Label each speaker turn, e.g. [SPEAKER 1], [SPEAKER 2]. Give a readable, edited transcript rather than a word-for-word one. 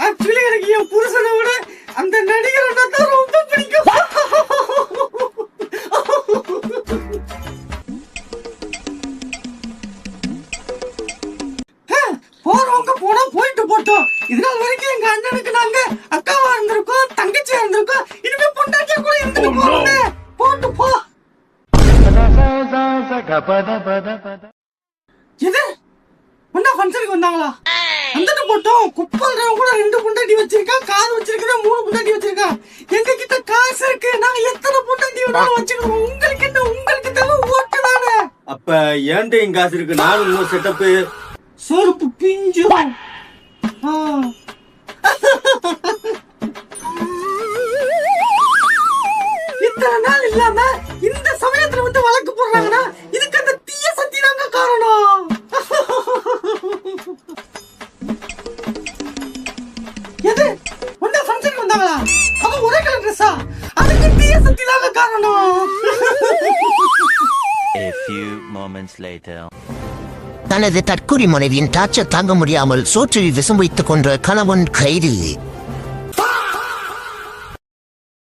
[SPEAKER 1] Actually எனக்கு என் புருஷனை விட அந்த நடிகரை தான் ரொம்ப பிடிக்கும். போறவங்க போனா போயிட்டு போட்டோம். இதனால வரைக்கும் எங்க அண்ணனுக்கு நாங்க அக்காவா இருந்திருக்கோம், தங்கச்சியா இருந்திருக்கோம். இனிமே பொண்டாட்டியா கூட இருந்துட்டு போறோம். போட்டு போ. எது ஒன்னா ஃபங்க்ஷனுக்கு வந்தாங்களா? வந்துட்டு போட்டோம். குப்பல்றவங்க கூட 2 பொண்டாட்டி வச்சிருக்கான், காது வச்சிருக்கா 3 பொண்டாட்டி வச்சிருக்கான். எங்க கிட்ட காசு இருக்கு, நாங்க எத்தனை பொண்டாட்டி வேணாலும் வச்சுக்கிறோம். உங்களுக்கு என்ன, உங்களுக்கு தேவை ஓட்டு தானே.
[SPEAKER 2] அப்ப ஏன்டையும் காசு இருக்கு, நானும் இன்னும் செட்டப்பு
[SPEAKER 1] செருப்பு பிஞ்சு. இத்தனை நாள் இல்லாம இந்த சமயத்துல வந்து வழக்கு போடுறாங்கன்னா இதுக்கு அந்த தீய சக்தி தாங்க காரணம். எது ஒன்னா ஃபங்க்ஷனுக்கு வந்தாங்களா? அது ஒரே கலர் ட்ரெஸ்ஸா? அதுக்கு தீய சக்தி தாங்க காரணம்.
[SPEAKER 3] A few moments later.
[SPEAKER 4] தனது தற்கொலை மனைவியின் டார்ச்சர் தாங்க முடியாமல் சோற்றில் விஷம் வைத்துக் கொன்ற கணவன் கைது.